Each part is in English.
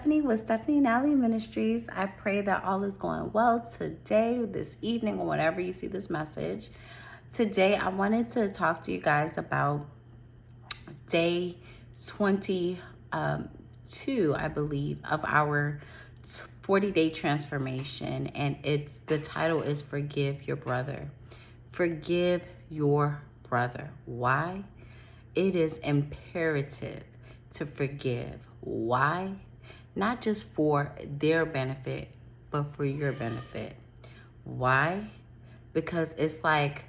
Stephanie with Stephanie and Allie Ministries. I pray that all is going well today, this evening, or whenever you see this message. Today, I wanted to talk to you guys about day 22, I believe, of our 40-day transformation. And the title is Forgive Your Brother. Forgive your brother. Why? It is imperative to forgive. Why? Not just for their benefit, but for your benefit. Why? Because it's like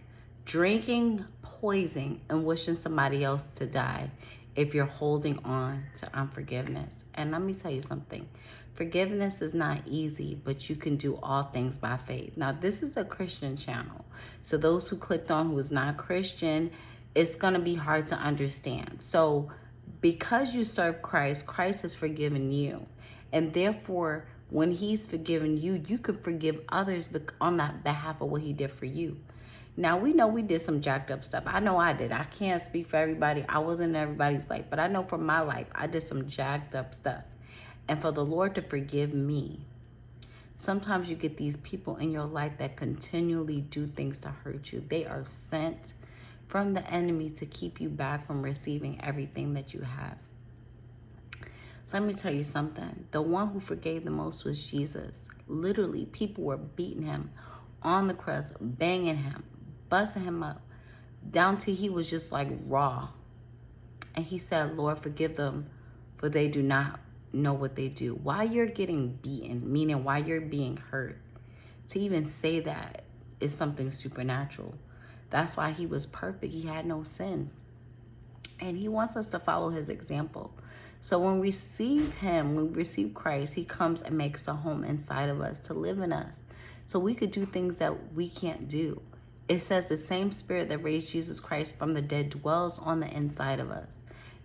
drinking poison and wishing somebody else to die if you're holding on to unforgiveness. And let me tell you something. Forgiveness is not easy, but you can do all things by faith. Now, this is a Christian channel. So those who clicked on who is not Christian, it's going to be hard to understand. So because you serve Christ, Christ has forgiven you. And therefore, when he's forgiven you, you can forgive others on that behalf of what he did for you. Now, we know we did some jacked up stuff. I know I did. I can't speak for everybody. I wasn't in everybody's life. But I know for my life, I did some jacked up stuff. And for the Lord to forgive me, sometimes you get these people in your life that continually do things to hurt you. They are sent from the enemy to keep you back from receiving everything that you have. Let me tell you something. The one who forgave the most was Jesus. Literally, people were beating him on the cross, banging him, busting him up, down to he was just like raw. And he said, Lord, forgive them, for they do not know what they do. While you're getting beaten, meaning while you're being hurt, to even say that is something supernatural. That's why he was perfect. He had no sin. And he wants us to follow his example. So when we receive him, when we receive Christ, he comes and makes a home inside of us to live in us. So we could do things that we can't do. It says the same spirit that raised Jesus Christ from the dead dwells on the inside of us.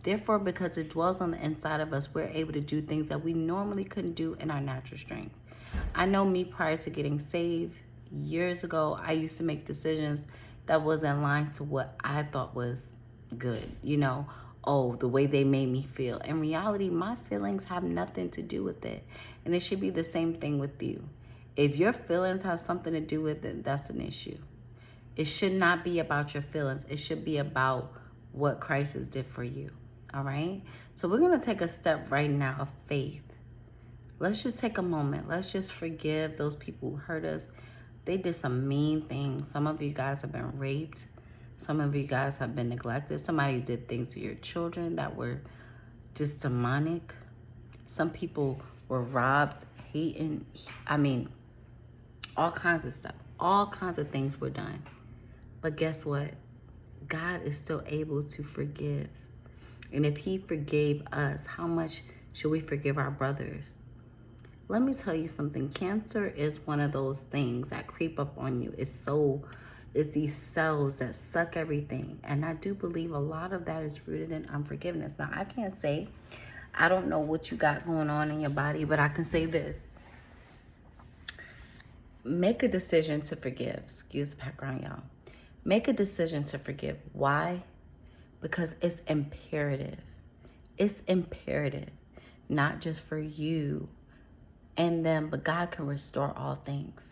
Therefore, because it dwells on the inside of us, we're able to do things that we normally couldn't do in our natural strength. I know me prior to getting saved years ago, I used to make decisions that was in line to what I thought was good. You know, oh, the way they made me feel. In reality, my feelings have nothing to do with it. And it should be the same thing with you. If your feelings have something to do with it, that's an issue. It should not be about your feelings. It should be about what Christ has did for you. All right? So we're going to take a step right now of faith. Let's just take a moment. Let's just forgive those people who hurt us. They did some mean things. Some of you guys have been raped. Some of you guys have been neglected. Somebody did things to your children that were just demonic. Some people were robbed, hating. I mean, all kinds of stuff. All kinds of things were done. But guess what? God is still able to forgive. And if he forgave us, how much should we forgive our brothers? Let me tell you something. Cancer is one of those things that creep up on you. It's these cells that suck everything. And I do believe a lot of that is rooted in unforgiveness. Now, I can't say, I don't know what you got going on in your body, but I can say this. Make a decision to forgive. Excuse the background, y'all. Make a decision to forgive. Why? Because it's imperative. It's imperative, not just for you and them, but God can restore all things.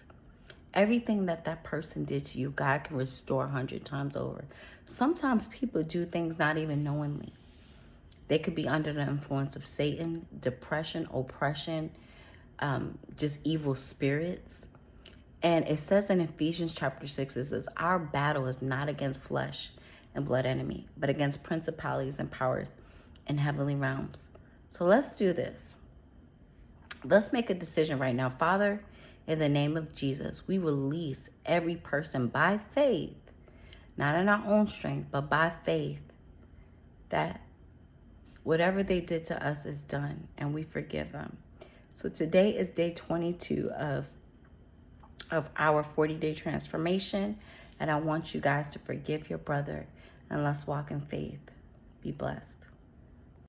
Everything that person did to you, God can restore 100 times over. Sometimes people do things not even knowingly. They could be under the influence of Satan, depression, oppression, just evil spirits. And it says in Ephesians chapter 6, it says, our battle is not against flesh and blood enemy, but against principalities and powers in heavenly realms. So let's do this. Let's make a decision right now. Father, in the name of Jesus, we release every person by faith, not in our own strength, but by faith, that whatever they did to us is done and we forgive them. So today is day 22 of our 40-day transformation. And I want you guys to forgive your brother and let's walk in faith. Be blessed.